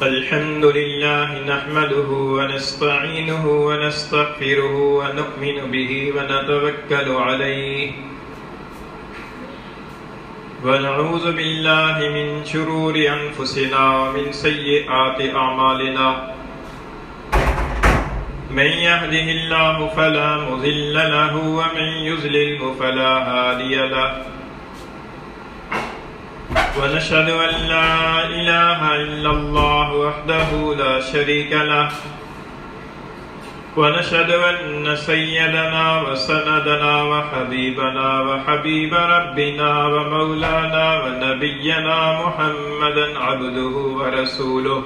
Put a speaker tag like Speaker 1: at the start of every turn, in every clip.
Speaker 1: الحمد لله نحمده ونستعينه ونستغفره ونؤمن به ونتوكل عليه ونعوذ بالله من شرور أنفسنا ومن سيئات أعمالنا من يهده الله فلا مضل له ومن يضلل فلا هادي له ونشهد أن لا إله إلا الله وحده لا شريك له ونشهد أن سيدنا وسندنا وحبيبنا وحبيب ربنا ومولانا ونبينا محمدا عبده ورسوله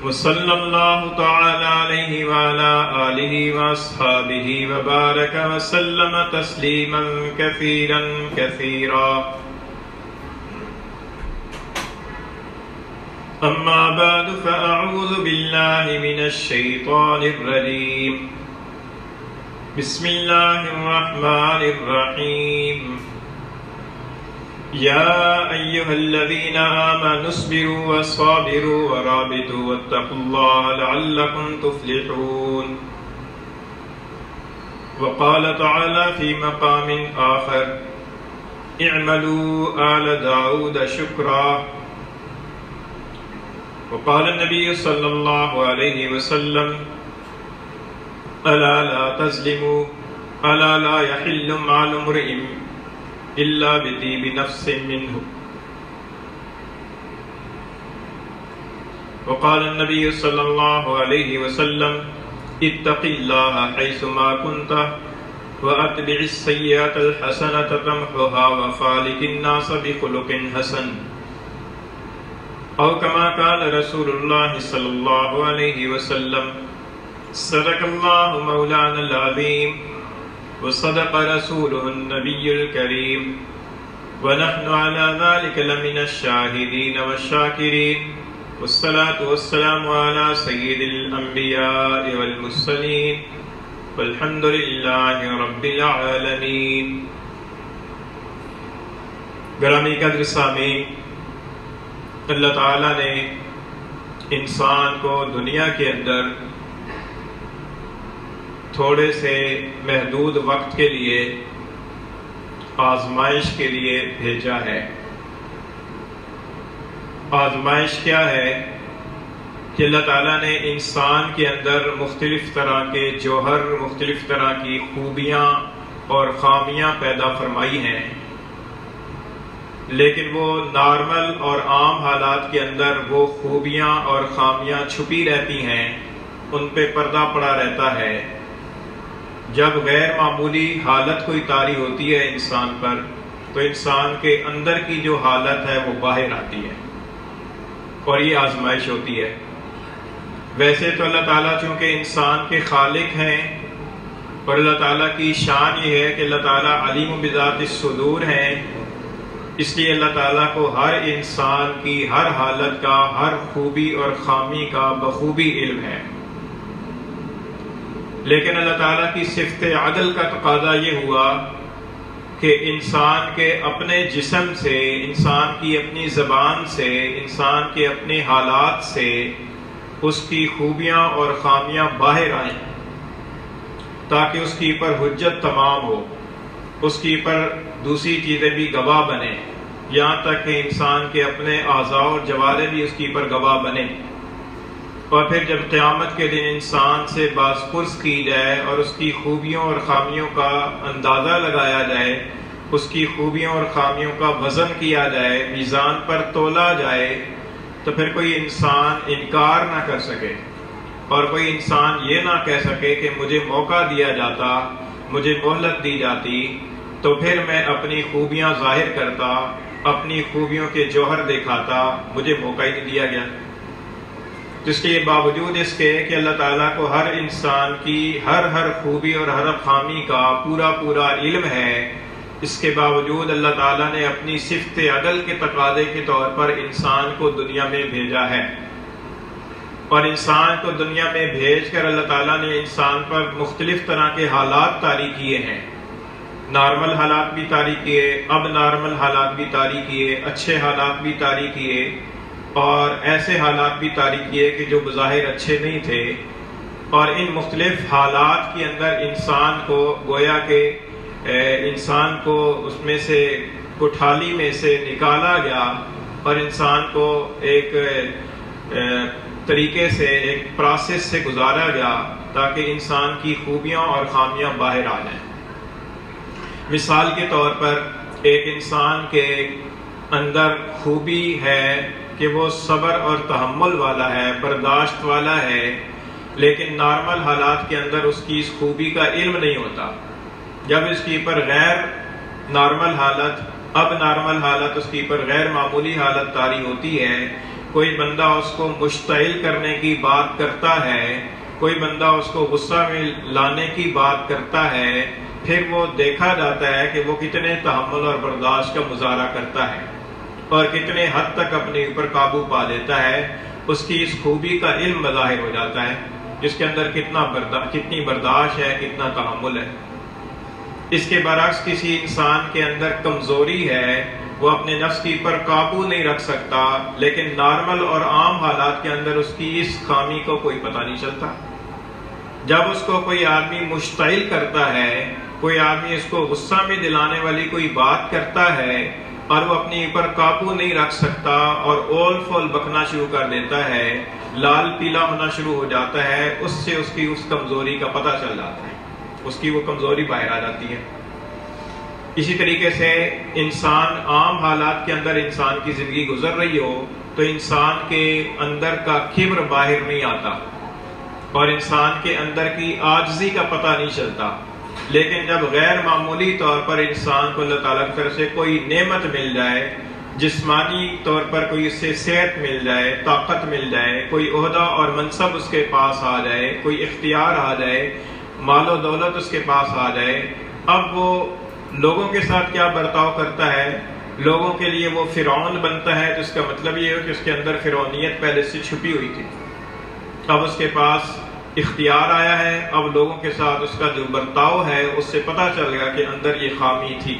Speaker 1: وصلى الله تعالى عليه وعلى آله وأصحابه وبارك وسلم تسليما كثيرا كثيرا أما بعد فأعوذ بالله من الشيطان الرجيم بسم الله الرحمن الرحيم يا أيها الذين آمنوا اصبروا وصابروا ورابطوا واتقوا الله لعلكم تفلحون وقال تعالى في مقام آخر اعملوا آل داود شكرا وقال النبي صلى الله عليه وسلم ألا لا تظلموا ألا لا يحل مال امرئ إلا بطيب نفس منه وقال النبي صلى الله عليه وسلم اتق الله حيثما كنت وأتبع السيئة الحسنة تمحها وخالق الناس بخلق حسن أو كما قال رسول الله صلى الله عليه وسلم صدق الله مولانا العظيم وصدق رسوله النبي الكريم ونحن على ذلك لمن الشاهدين والشاكرين والصلاة والسلام على سيد الأنبياء والمرسلين والحمد لله رب العالمين. گرامی قدر سامعین، اللہ تعالیٰ نے انسان کو دنیا کے اندر تھوڑے سے محدود وقت کے لیے آزمائش کے لیے بھیجا ہے. آزمائش کیا ہے کہ اللہ تعالیٰ نے انسان کے اندر مختلف طرح کے جوہر، مختلف طرح کی خوبیاں اور خامیاں پیدا فرمائی ہیں، لیکن وہ نارمل اور عام حالات کے اندر وہ خوبیاں اور خامیاں چھپی رہتی ہیں، ان پہ پردہ پڑا رہتا ہے. جب غیر معمولی حالت کوئی طاری ہوتی ہے انسان پر، تو انسان کے اندر کی جو حالت ہے وہ باہر آتی ہے، اور یہ آزمائش ہوتی ہے. ویسے تو اللہ تعالیٰ چونکہ انسان کے خالق ہیں، اور اللہ تعالیٰ کی شان یہ ہے کہ اللہ تعالیٰ علیم بذات الصدور ہیں، اس لیے اللہ تعالیٰ کو ہر انسان کی ہر حالت کا، ہر خوبی اور خامی کا بخوبی علم ہے. لیکن اللہ تعالیٰ کی صفت عدل کا تقاضا یہ ہوا کہ انسان کے اپنے جسم سے، انسان کی اپنی زبان سے، انسان کے اپنے حالات سے اس کی خوبیاں اور خامیاں باہر آئیں، تاکہ اس کی پر حجت تمام ہو، اس کی پر دوسری چیزیں بھی گواہ بنیں، یہاں تک کہ انسان کے اپنے اعضاء اور جوارح بھی اس کی پر گواہ بنیں. اور پھر جب قیامت کے دن انسان سے باز پرس کی جائے اور اس کی خوبیوں اور خامیوں کا اندازہ لگایا جائے، اس کی خوبیوں اور خامیوں کا وزن کیا جائے، میزان پر تولا جائے، تو پھر کوئی انسان انکار نہ کر سکے، اور کوئی انسان یہ نہ کہہ سکے کہ مجھے موقع دیا جاتا، مجھے مہلت دی جاتی تو پھر میں اپنی خوبیاں ظاہر کرتا، اپنی خوبیوں کے جوہر دکھاتا، مجھے موقع ہی نہیں دیا گیا. جس کے باوجود اس کے کہ اللہ تعالیٰ کو ہر انسان کی ہر خوبی اور ہر خامی کا پورا علم ہے، اس کے باوجود اللہ تعالیٰ نے اپنی صفت عدل کے تقاضے کے طور پر انسان کو دنیا میں بھیجا ہے. اور انسان کو دنیا میں بھیج کر اللہ تعالیٰ نے انسان پر مختلف طرح کے حالات طاری کیے ہیں. نارمل حالات بھی طاری کیے، اب نارمل حالات بھی طاری کیے، اچھے حالات بھی طاری کیے، اور ایسے حالات بھی طاری کیے کہ جو بظاہر اچھے نہیں تھے، اور ان مختلف حالات کے اندر انسان کو گویا کہ انسان کو اس میں سے کٹھالی میں سے نکالا گیا اور انسان کو ایک طریقے سے ایک پروسیس سے گزارا گیا تاکہ انسان کی خوبیاں اور خامیاں باہر آ جائیں۔ مثال کے طور پر ایک انسان کے اندر خوبی ہے کہ وہ صبر اور تحمل والا ہے، برداشت والا ہے، لیکن نارمل حالات کے اندر اس کی اس خوبی کا علم نہیں ہوتا۔ جب اس کے اوپر غیر نارمل حالت، اب نارمل حالت اس کے اوپر غیر معمولی حالت طاری ہوتی ہے، کوئی بندہ اس کو مشتعل کرنے کی بات کرتا ہے، کوئی بندہ اس کو غصہ میں لانے کی بات کرتا ہے، پھر وہ دیکھا جاتا ہے کہ وہ کتنے تحمل اور برداشت کا مظاہرہ کرتا ہے اور کتنے حد تک اپنے اوپر قابو پا لیتا ہے۔ اس کی اس خوبی کا علم ظاہر ہو جاتا ہے، جس کے اندر کتنی برداشت ہے، کتنا تحمل ہے۔ اس کے برعکس کسی انسان کے اندر کمزوری ہے، وہ اپنے نفس کے اوپر قابو نہیں رکھ سکتا، لیکن نارمل اور عام حالات کے اندر اس کی اس خامی کو کوئی پتہ نہیں چلتا۔ جب اس کو کوئی آدمی مشتعل کرتا ہے، کوئی آدمی اس کو غصہ میں دلانے والی کوئی بات کرتا ہے اور وہ اپنے اوپر قابو نہیں رکھ سکتا اور اول فول بکنا شروع کر دیتا ہے، لال پیلا ہونا شروع ہو جاتا ہے، اس سے اس کی اس کمزوری کا پتہ چل جاتا ہے، اس کی وہ کمزوری باہر آ جاتی ہے۔ اسی طریقے سے انسان عام حالات کے اندر انسان کی زندگی گزر رہی ہو تو انسان کے اندر کا کبر باہر نہیں آتا اور انسان کے اندر کی عاجزی کا پتہ نہیں چلتا، لیکن جب غیر معمولی طور پر انسان کو اللہ تعالیٰ کی طرف سے کوئی نعمت مل جائے، جسمانی طور پر کوئی اس سے صحت مل جائے، طاقت مل جائے، کوئی عہدہ اور منصب اس کے پاس آ جائے، کوئی اختیار آ جائے، مال و دولت اس کے پاس آ جائے، اب وہ لوگوں کے ساتھ کیا برتاؤ کرتا ہے؟ لوگوں کے لیے وہ فرعون بنتا ہے، تو اس کا مطلب یہ ہے کہ اس کے اندر فرعونیت پہلے سے چھپی ہوئی تھی، اب اس کے پاس اختیار آیا ہے، اب لوگوں کے ساتھ اس کا جو برتاؤ ہے اس سے پتہ چل گیا کہ اندر یہ خامی تھی۔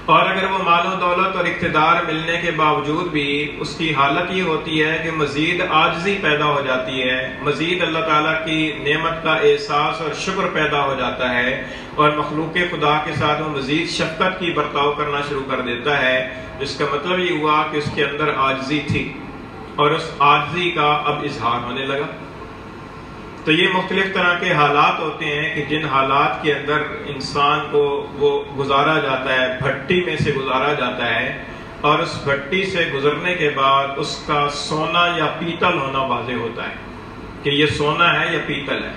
Speaker 1: اور اگر وہ مال و دولت اور اقتدار ملنے کے باوجود بھی اس کی حالت یہ ہوتی ہے کہ مزید عاجزی پیدا ہو جاتی ہے، مزید اللہ تعالیٰ کی نعمت کا احساس اور شکر پیدا ہو جاتا ہے، اور مخلوق خدا کے ساتھ وہ مزید شفقت کی برتاؤ کرنا شروع کر دیتا ہے، جس کا مطلب یہ ہوا کہ اس کے اندر عاجزی تھی اور اس عاجزی کا اب اظہار ہونے لگا۔ تو یہ مختلف طرح کے حالات ہوتے ہیں کہ جن حالات کے اندر انسان کو وہ گزارا جاتا ہے، بھٹی میں سے گزارا جاتا ہے، اور اس بھٹی سے گزرنے کے بعد اس کا سونا یا پیتل ہونا واضح ہوتا ہے کہ یہ سونا ہے یا پیتل ہے۔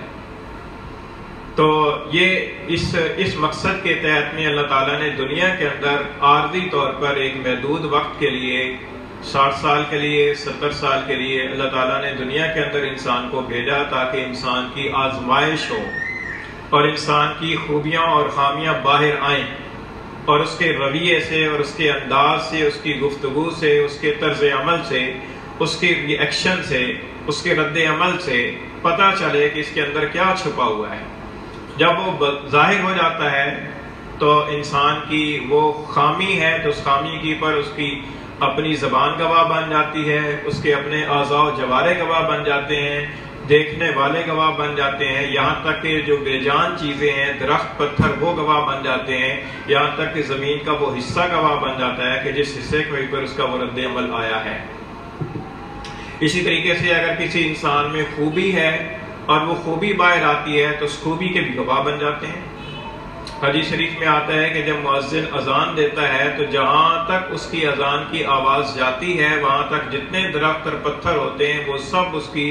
Speaker 1: تو یہ اس مقصد کے تحت میں اللہ تعالیٰ نے دنیا کے اندر عارضی طور پر ایک محدود وقت کے لیے، 60 سال کے لیے، 70 سال کے لیے اللہ تعالیٰ نے دنیا کے اندر انسان کو بھیجا تاکہ انسان کی آزمائش ہو اور انسان کی خوبیاں اور خامیاں باہر آئیں، اور اس کے رویے سے اور اس کے انداز سے، اس کی گفتگو سے، اس کے طرز عمل سے، اس کے ری ایکشن سے، اس کے رد عمل سے پتہ چلے کہ اس کے اندر کیا چھپا ہوا ہے۔ جب وہ ظاہر ہو جاتا ہے تو انسان کی وہ خامی ہے، تو اس خامی کی پر اس کی اپنی زبان گواہ بن جاتی ہے، اس کے اپنے اعضاء و جوارح گواہ بن جاتے ہیں، دیکھنے والے گواہ بن جاتے ہیں، یہاں تک کہ جو بے جان چیزیں ہیں، درخت پتھر، وہ گواہ بن جاتے ہیں، یہاں تک کہ زمین کا وہ حصہ گواہ بن جاتا ہے کہ جس حصے کے اوپر اس کا وہ رد عمل آیا ہے۔ اسی طریقے سے اگر کسی انسان میں خوبی ہے اور وہ خوبی باہر آتی ہے تو اس خوبی کے بھی گواہ بن جاتے ہیں۔ حدیث شریف میں آتا ہے کہ جب مؤذن اذان دیتا ہے تو جہاں تک اس کی اذان کی آواز جاتی ہے وہاں تک جتنے درخت اور پتھر ہوتے ہیں وہ سب اس کی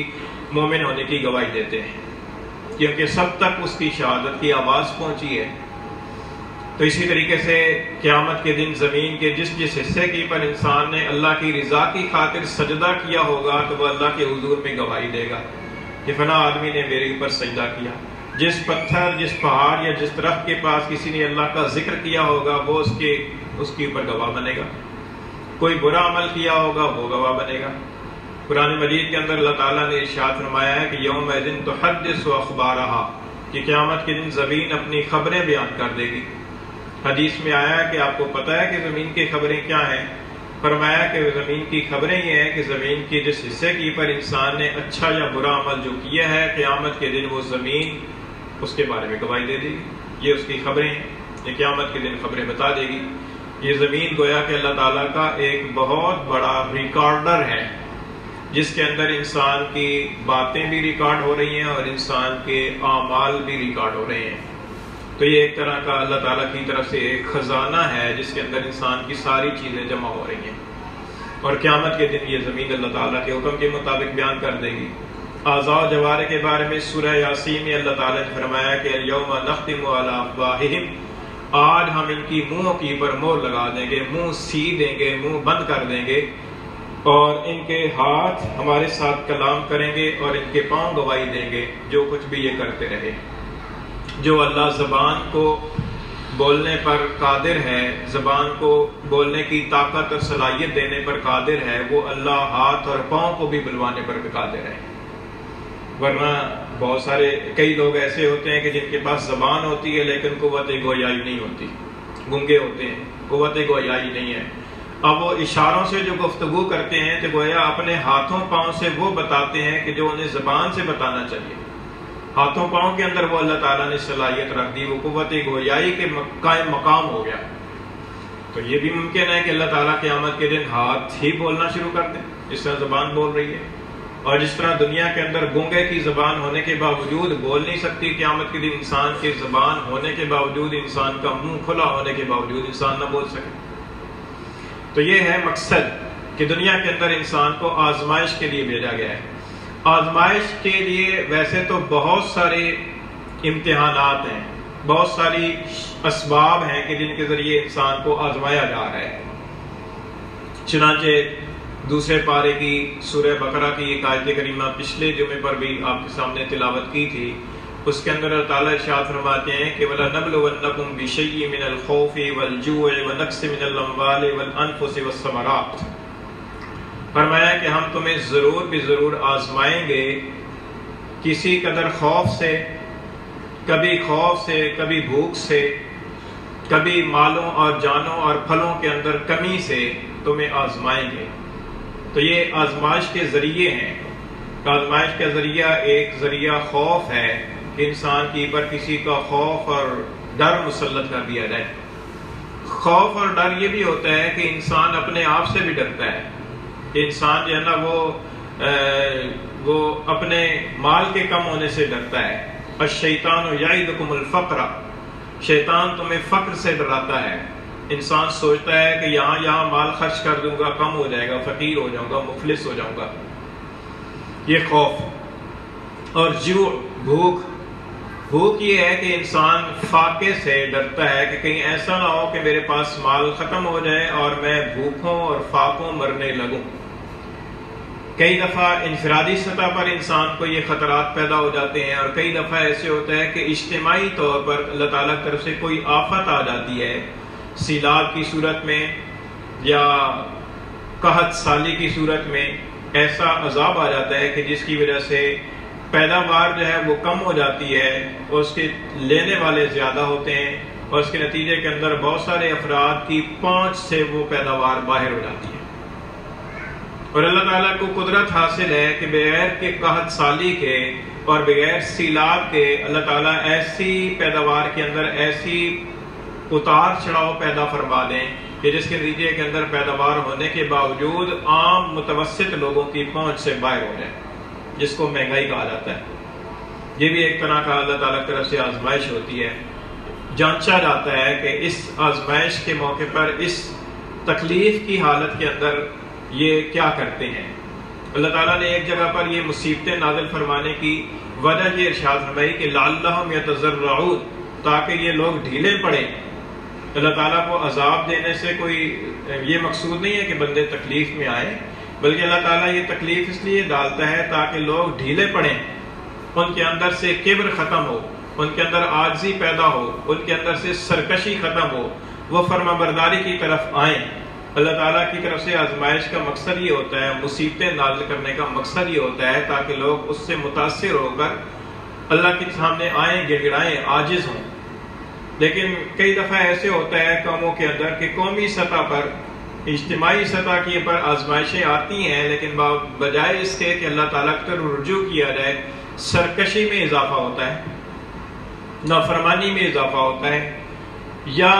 Speaker 1: مومن ہونے کی گواہی دیتے ہیں، کیونکہ سب تک اس کی شہادت کی آواز پہنچی ہے۔ تو اسی طریقے سے قیامت کے دن زمین کے جس حصے کی پر انسان نے اللہ کی رضا کی خاطر سجدہ کیا ہوگا تو وہ اللہ کے حضور میں گواہی دے گا کہ فلاں آدمی نے میرے اوپر سجدہ کیا۔ جس پتھر، جس پہاڑ یا جس درخت کے پاس کسی نے اللہ کا ذکر کیا ہوگا وہ اس کے اوپر گواہ بنے گا۔ کوئی برا عمل کیا ہوگا وہ گواہ بنے گا۔ قرآن مجید کے اندر اللہ تعالیٰ نے ارشاد فرمایا ہے کہ یومئذ تحدث اخبارہا، کہ قیامت کے دن زمین اپنی خبریں بیان کر دے گی۔ حدیث میں آیا کہ آپ کو پتہ ہے کہ زمین کی خبریں کیا ہیں؟ فرمایا کہ زمین کی خبریں یہ ہیں کہ زمین کے جس حصے کی پر انسان نے اچھا یا برا عمل جو کیا ہے، قیامت کے دن وہ زمین اس کے بارے میں گواہی دے دے گی۔ یہ اس کی خبریں ہیں، یہ قیامت کے دن خبریں بتا دے گی۔ یہ زمین گویا کہ اللہ تعالیٰ کا ایک بہت بڑا ریکارڈر ہے، جس کے اندر انسان کی باتیں بھی ریکارڈ ہو رہی ہیں اور انسان کے اعمال بھی ریکارڈ ہو رہے ہیں۔ تو یہ ایک طرح کا اللہ تعالیٰ کی طرف سے ایک خزانہ ہے جس کے اندر انسان کی ساری چیزیں جمع ہو رہی ہیں، اور قیامت کے دن یہ زمین اللہ تعالیٰ کے حکم کے مطابق بیان کر دے گی۔ اعضاء و جوارح کے بارے میں سورہ یاسین میں اللہ تعالیٰ نے فرمایا کہ الیوم نختم علی افواہہم، آج ہم ان کی منہوں کی پر مہر لگا دیں گے، منہ سی دیں گے، منہ بند کر دیں گے، اور ان کے ہاتھ ہمارے ساتھ کلام کریں گے اور ان کے پاؤں گواہی دیں گے جو کچھ بھی یہ کرتے رہے۔ جو اللہ زبان کو بولنے پر قادر ہے، زبان کو بولنے کی طاقت اور صلاحیت دینے پر قادر ہے، وہ اللہ ہاتھ اور پاؤں کو بھی بلوانے پر بھی قادر ہے۔ ورنہ بہت سارے کئی لوگ ایسے ہوتے ہیں کہ جن کے پاس زبان ہوتی ہے لیکن قوت گویائی نہیں ہوتی، گنگے ہوتے ہیں، قوت گویائی نہیں ہے۔ اب وہ اشاروں سے جو گفتگو کرتے ہیں تو گویا اپنے ہاتھوں پاؤں سے وہ بتاتے ہیں کہ جو انہیں زبان سے بتانا چاہیے۔ ہاتھوں پاؤں کے اندر وہ اللہ تعالیٰ نے صلاحیت رکھ دی، وہ قوت گویائی کے قائم مقام ہو گیا۔ تو یہ بھی ممکن ہے کہ اللہ تعالیٰ قیامت کے دن ہاتھ ہی بولنا شروع کر دیں جس طرح زبان بول رہی ہے، اور جس طرح دنیا کے اندر گونگے کی زبان ہونے کے باوجود بول نہیں سکتی، قیامت کے دن انسان کی زبان ہونے کے باوجود، انسان کا منہ کھلا ہونے کے باوجود انسان نہ بول سکے۔ تو یہ ہے مقصد کہ دنیا کے اندر انسان کو آزمائش کے لیے بھیجا گیا ہے۔ آزمائش کے لیے ویسے تو بہت سارے امتحانات ہیں، بہت ساری اسباب ہیں کہ جن کے ذریعے انسان کو آزمایا جا رہا ہے۔ چنانچہ دوسرے پارے کی سورہ بقرہ کی ایک آیت کریمہ پچھلے جمعے پر بھی آپ کے سامنے تلاوت کی تھی، اس کے اندر اللہ تعالیٰ ارشاد فرماتے ہیں کہ وَلَنَبْلُوَنَّكُمْ بِشَيْءٍ مِّنَ الْخَوْفِ وَالْجُوعِ وَنَقْصٍ مِّنَ الْأَمْوَالِ وَالْأَنفُسِ وَالثَّمَرَاتِ، فرمایا کہ ہم تمہیں ضرور بھی ضرور آزمائیں گے، کسی قدر خوف سے، کبھی بھوک سے، کبھی مالوں اور جانوں اور پھلوں کے اندر کمی سے تمہیں آزمائیں گے۔ تو یہ آزمائش کے ذریعے ہیں۔ آزمائش کا ذریعہ ایک ذریعہ خوف ہے کہ انسان کے اوپر کسی کا خوف اور ڈر مسلط کر دیا جائے۔ خوف اور ڈر یہ بھی ہوتا ہے کہ انسان اپنے آپ سے بھی ڈرتا ہے، کہ انسان جو ہے نا وہ اپنے مال کے کم ہونے سے ڈرتا ہے۔ الشیطان یعدکم الفقر، شیطان تمہیں فقر سے ڈراتا ہے۔ انسان سوچتا ہے کہ یہاں مال خرچ کر دوں گا، کم ہو جائے گا، فقیر ہو جاؤں گا، مفلس ہو جاؤں گا، یہ خوف۔ اور جوع، بھوک یہ ہے کہ انسان فاقے سے ڈرتا ہے کہ کہیں ایسا نہ ہو کہ میرے پاس مال ختم ہو جائے اور میں بھوکوں اور فاقوں مرنے لگوں۔ کئی دفعہ انفرادی سطح پر انسان کو یہ خطرات پیدا ہو جاتے ہیں، اور کئی دفعہ ایسے ہوتا ہے کہ اجتماعی طور پر اللہ تعالیٰ کی طرف سے کوئی آفت آ جاتی ہے، سیلاب کی صورت میں یا قحط سالی کی صورت میں ایسا عذاب آ جاتا ہے کہ جس کی وجہ سے پیداوار جو ہے وہ کم ہو جاتی ہے، اور اس کے لینے والے زیادہ ہوتے ہیں، اور اس کے نتیجے کے اندر بہت سارے افراد کی پہنچ سے وہ پیداوار باہر ہو جاتی ہے۔ اور اللہ تعالیٰ کو قدرت حاصل ہے کہ بغیر کے قحط سالی کے اور بغیر سیلاب کے اللہ تعالیٰ ایسی پیداوار کے اندر ایسی اتار چڑھاؤ پیدا فرما دیں کہ جس کے نتیجے کے اندر پیداوار ہونے کے باوجود عام متوسط لوگوں کی پہنچ سے باہر ہو جائے، جس کو مہنگائی کہا جاتا ہے۔ یہ بھی ایک طرح کا اللہ تعالیٰ کی طرف سے آزمائش ہوتی ہے۔ جانچا جاتا ہے کہ اس آزمائش کے موقع پر، اس تکلیف کی حالت کے اندر یہ کیا کرتے ہیں۔ اللہ تعالیٰ نے ایک جگہ پر یہ مصیبتیں نازل فرمانے کی وجہ یہ ارشاد فرمائی کہ لعلہم یتضرعون، تاکہ یہ لوگ ڈھیلے پڑیں۔ اللہ تعالیٰ کو عذاب دینے سے کوئی یہ مقصود نہیں ہے کہ بندے تکلیف میں آئیں، بلکہ اللہ تعالیٰ یہ تکلیف اس لیے ڈالتا ہے تاکہ لوگ ڈھیلے پڑیں، ان کے اندر سے کبر ختم ہو، ان کے اندر عاجزی پیدا ہو، ان کے اندر سے سرکشی ختم ہو، وہ فرما برداری کی طرف آئیں۔ اللہ تعالیٰ کی طرف سے آزمائش کا مقصد یہ ہوتا ہے، مصیبتیں نازل کرنے کا مقصد یہ ہوتا ہے تاکہ لوگ اس سے متاثر ہو کر اللہ کے سامنے آئیں، گڑ گڑائیں، عاجز ہوں۔ لیکن کئی دفعہ ایسے ہوتا ہے قوموں کے اندر کہ قومی سطح پر، اجتماعی سطح کی پر آزمائشیں آتی ہیں، لیکن بجائے اس کے کہ اللہ تعالیٰ کی طرف رجوع کیا جائے، سرکشی میں اضافہ ہوتا ہے، نافرمانی میں اضافہ ہوتا ہے، یا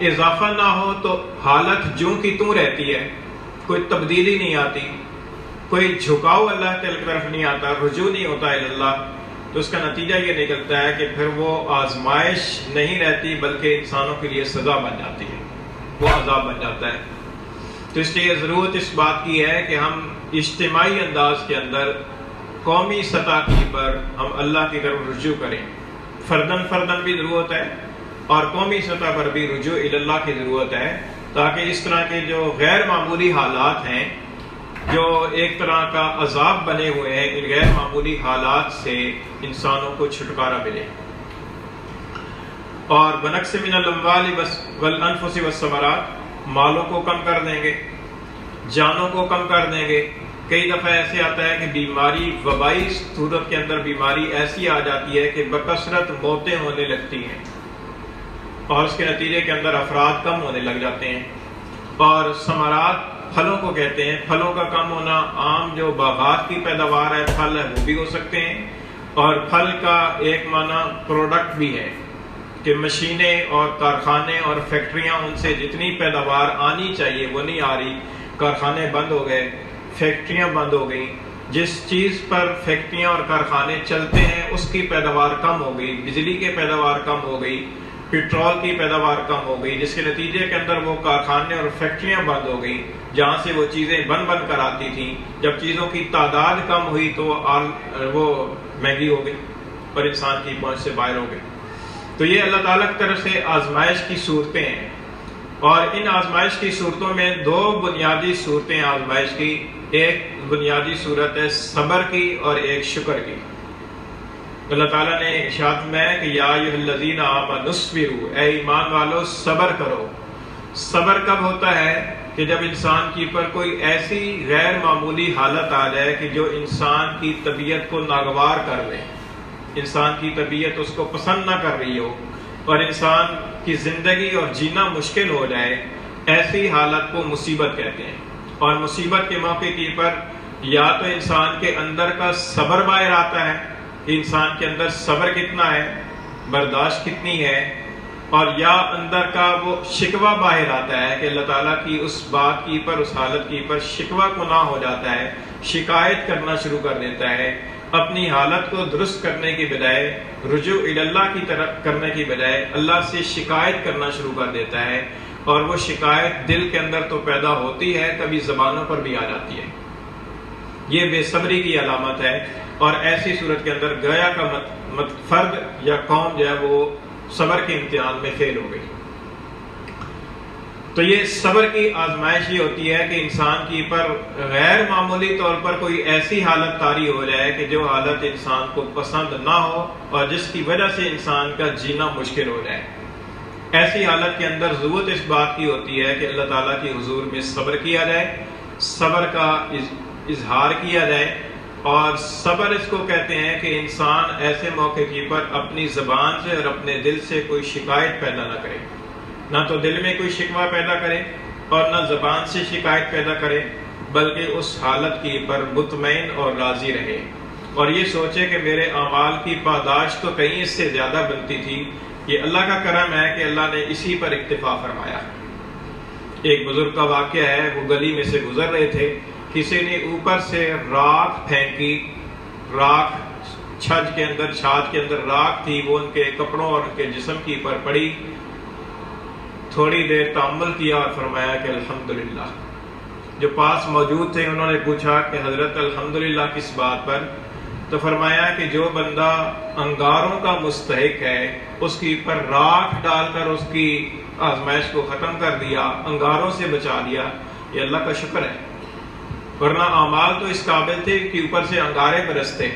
Speaker 1: اضافہ نہ ہو تو حالت جوں کی توں رہتی ہے، کوئی تبدیلی نہیں آتی، کوئی جھکاؤ اللہ کی طرف نہیں آتا، رجوع نہیں ہوتا ہے اللہ، تو اس کا نتیجہ یہ نکلتا ہے کہ پھر وہ آزمائش نہیں رہتی بلکہ انسانوں کے لیے سزا بن جاتی ہے، وہ عذاب بن جاتا ہے۔ تو اس لیے ضرورت اس بات کی ہے کہ ہم اجتماعی انداز کے اندر قومی سطح کی پر ہم اللہ کی طرف رجوع کریں، فردن بھی ضرورت ہے اور قومی سطح پر بھی رجوع اللہ کی ضرورت ہے، تاکہ اس طرح کے جو غیر معمولی حالات ہیں، جو ایک طرح کا عذاب بنے ہوئے ہیں، ان غیر معمولی حالات سے انسانوں کو چھٹکارا ملے۔ اور بنقص من الاموال والانفس والثمرات، مالوں کو کم کر دیں گے، جانوں کو کم کر دیں گے۔ کئی دفعہ ایسے آتا ہے کہ بیماری، وبائی صورت کے اندر بیماری ایسی آ جاتی ہے کہ بکثرت موتیں ہونے لگتی ہیں، اور اس کے نتیجے کے اندر افراد کم ہونے لگ جاتے ہیں۔ اور ثمرات پھلوں کو کہتے ہیں، پھلوں کا کم ہونا، عام جو باغات کی پیداوار ہے، پھل ہے، وہ بھی ہو سکتے ہیں، اور پھل کا ایک معنی پروڈکٹ بھی ہے کہ مشینیں اور کارخانے اور فیکٹریاں، ان سے جتنی پیداوار آنی چاہیے وہ نہیں آ رہی، کارخانے بند ہو گئے، فیکٹریاں بند ہو گئی، جس چیز پر فیکٹریاں اور کارخانے چلتے ہیں اس کی پیداوار کم ہو گئی، بجلی کی پیداوار کم ہو گئی، پیٹرول کی پیداوار کم ہو گئی، جس کے نتیجے کے اندر وہ کارخانے اور فیکٹریاں بند ہو گئی، جہاں سے وہ چیزیں بن کر آتی تھیں۔ جب چیزوں کی تعداد کم ہوئی تو وہ مہنگی ہو گئی اور انسان کی پہنچ سے باہر ہو گئی۔ تو یہ اللہ تعالیٰ کی طرف سے آزمائش کی صورتیں ہیں، اور ان آزمائش کی صورتوں میں دو بنیادی صورتیں آزمائش کی، ایک بنیادی صورت ہے صبر کی اور ایک شکر کی۔ اللہ تعالیٰ نے ارشاد میں کہ یا ایھا الذین آمنوا اصبروا، اے ایمان والو صبر کرو۔ صبر کب ہوتا ہے؟ کہ جب انسان کی پر کوئی ایسی غیر معمولی حالت آ جائے کہ جو انسان کی طبیعت کو ناگوار کر لے، انسان کی طبیعت اس کو پسند نہ کر رہی ہو، اور انسان کی زندگی اور جینا مشکل ہو جائے، ایسی حالت کو مصیبت کہتے ہیں۔ اور مصیبت کے موقع کی پر یا تو انسان کے اندر کا صبر باہر آتا ہے کہ انسان کے اندر صبر کتنا ہے، برداشت کتنی ہے، اور یا اندر کا وہ شکوہ باہر آتا ہے کہ اللہ تعالیٰ کی اس بات کی پر، اس حالت کی پر شکوہ گناہ ہو جاتا ہے، شکایت کرنا شروع کر دیتا ہے، اپنی حالت کو درست کرنے کی بجائے، رجوع اللہ کی طرف کرنے کی بجائے اللہ سے شکایت کرنا شروع کر دیتا ہے، اور وہ شکایت دل کے اندر تو پیدا ہوتی ہے، کبھی زبانوں پر بھی آ جاتی ہے۔ یہ بے صبری کی علامت ہے، اور ایسی صورت کے اندر گویا کا فرد یا قوم جو ہے وہ صبر کے امتحان میں فیل ہو گئی۔ تو یہ صبر کی آزمائش یہ ہوتی ہے کہ انسان کی پر غیر معمولی طور پر کوئی ایسی حالت طاری ہو جائے کہ جو حالت انسان کو پسند نہ ہو، اور جس کی وجہ سے انسان کا جینا مشکل ہو جائے۔ ایسی حالت کے اندر ضرورت اس بات کی ہوتی ہے کہ اللہ تعالیٰ کی حضور میں صبر کیا جائے، صبر کا اظہار کیا جائے۔ اور صبر اس کو کہتے ہیں کہ انسان ایسے موقع کی پر اپنی زبان سے اور اپنے دل سے کوئی شکایت پیدا نہ کرے، نہ تو دل میں کوئی شکوہ پیدا کرے اور نہ زبان سے شکایت پیدا کرے، بلکہ اس حالت کی پر مطمئن اور راضی رہے، اور یہ سوچے کہ میرے اعمال کی پاداش تو کہیں اس سے زیادہ بنتی تھی، یہ اللہ کا کرم ہے کہ اللہ نے اسی پر اکتفا فرمایا۔ ایک بزرگ کا واقعہ ہے، وہ گلی میں سے گزر رہے تھے، کسی نے اوپر سے راکھ پھینکی، راکھ چھت کے اندر راکھ تھی، وہ ان کے کپڑوں اور ان کے جسم کی پر پڑی۔ تھوڑی دیر تأمل کیا اور فرمایا کہ الحمدللہ۔ جو پاس موجود تھے انہوں نے پوچھا کہ حضرت الحمدللہ کس بات پر؟ تو فرمایا کہ جو بندہ انگاروں کا مستحق ہے، اس کی پر راکھ ڈال کر اس کی آزمائش کو ختم کر دیا، انگاروں سے بچا دیا، یہ اللہ کا شکر ہے۔ ورنہ اعمال تو اس قابل تھے کہ اوپر سے انگارے برستے،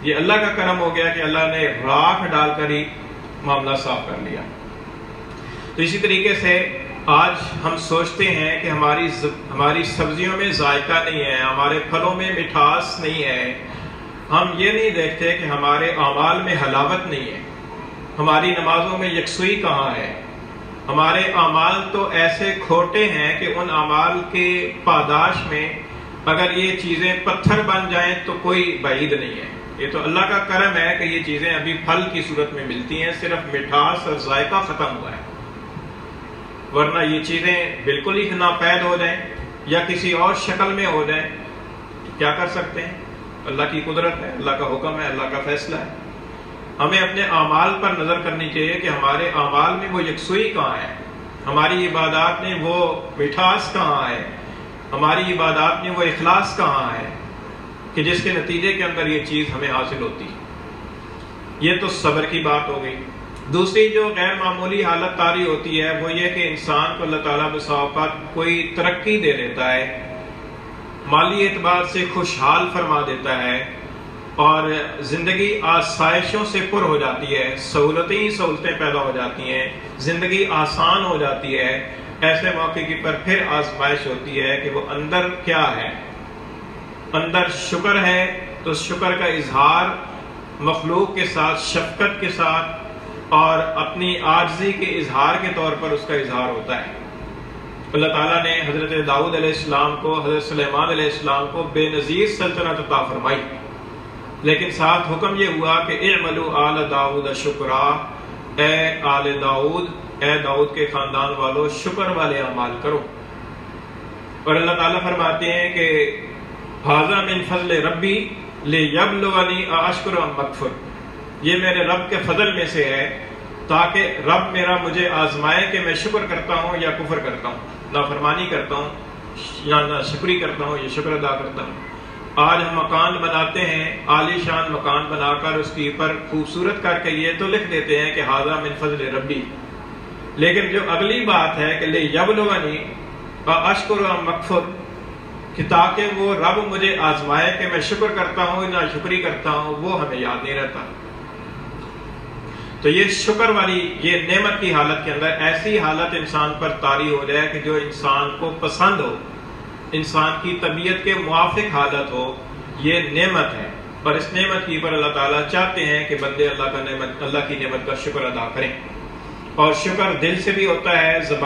Speaker 1: یہ اللہ کا کرم ہو گیا کہ اللہ نے راکھ ڈال کر ہی معاملہ صاف کر لیا۔ تو اسی طریقے سے آج ہم سوچتے ہیں کہ ہماری سبزیوں میں ذائقہ نہیں ہے، ہمارے پھلوں میں مٹھاس نہیں ہے، ہم یہ نہیں دیکھتے کہ ہمارے اعمال میں حلاوت نہیں ہے، ہماری نمازوں میں یکسوئی کہاں ہے؟ ہمارے اعمال تو ایسے کھوٹے ہیں کہ ان اعمال کے پاداش میں اگر یہ چیزیں پتھر بن جائیں تو کوئی بعید نہیں ہے۔ یہ تو اللہ کا کرم ہے کہ یہ چیزیں ابھی پھل کی صورت میں ملتی ہیں، صرف مٹھاس اور ذائقہ ختم ہوا ہے، ورنہ یہ چیزیں بالکل ہی ناپید ہو جائیں یا کسی اور شکل میں ہو جائیں تو کیا کر سکتے ہیں؟ اللہ کی قدرت ہے، اللہ کا حکم ہے، اللہ کا فیصلہ ہے۔ ہمیں اپنے اعمال پر نظر کرنی چاہیے کہ ہمارے اعمال میں وہ یکسوئی کہاں ہے، ہماری عبادات میں وہ مٹھاس کہاں ہے، ہماری عبادات میں وہ اخلاص کہاں ہے کہ جس کے نتیجے کے اندر یہ چیز ہمیں حاصل ہوتی ہے۔ یہ تو صبر کی بات ہو گئی۔ دوسری جو غیر معمولی حالت طاری ہوتی ہے وہ یہ کہ انسان کو اللہ تعالیٰ بسا اوقات کوئی ترقی دے دیتا ہے، مالی اعتبار سے خوشحال فرما دیتا ہے اور زندگی آسائشوں سے پر ہو جاتی ہے، سہولتیں پیدا ہو جاتی ہیں، زندگی آسان ہو جاتی ہے۔ ایسے موقع کی پر پھر آزمائش ہوتی ہے کہ وہ اندر کیا ہے۔ اندر شکر ہے تو شکر کا اظہار مخلوق کے ساتھ، شفقت کے ساتھ اور اپنی عاجزی کے اظہار کے طور پر اس کا اظہار ہوتا ہے۔ اللہ تعالیٰ نے حضرت داؤد علیہ السلام کو، حضرت سلیمان علیہ السلام کو بے نظیر سلطنت عطا فرمائی، لیکن ساتھ حکم یہ ہوا کہ اعملوا آل داؤد شکرا، اے آل داؤد، اے داؤد کے خاندان والو، شکر والے اعمال کرو۔ اور اللہ تعالیٰ فرماتے ہیں کہ ھذا من فضل ربی لیبلونی ااشکر ام اکفر، یہ میرے رب کے فضل میں سے ہے تاکہ رب میرا مجھے آزمائے کہ میں شکر کرتا ہوں یا کفر کرتا ہوں، نافرمانی کرتا ہوں یا ناشکری کرتا ہوں یا شکر ادا کرتا ہوں۔ آج ہم مکان بناتے ہیں، عالی شان مکان بنا کر اس کے اوپر خوبصورت کر کے یہ تو لکھ دیتے ہیں کہ ھذا من فضل ربی، لیکن جو اگلی بات ہے کہ لیبلونی ااشکر ام اکفر، کہ تاکہ وہ رب مجھے آزمائے کہ میں شکر کرتا ہوں یا شکری کرتا ہوں، وہ ہمیں یاد نہیں رہتا۔ تو یہ شکر والی، یہ نعمت کی حالت کے اندر ایسی حالت انسان پر طاری ہو جائے کہ جو انسان کو پسند ہو، انسان کی طبیعت کے موافق حالت ہو، یہ نعمت ہے۔ اور اس نعمت کی پر اللہ تعالیٰ چاہتے ہیں کہ بندے اللہ کی نعمت کا شکر ادا کریں، اور شکر دل سے بھی ہوتا ہے، زبان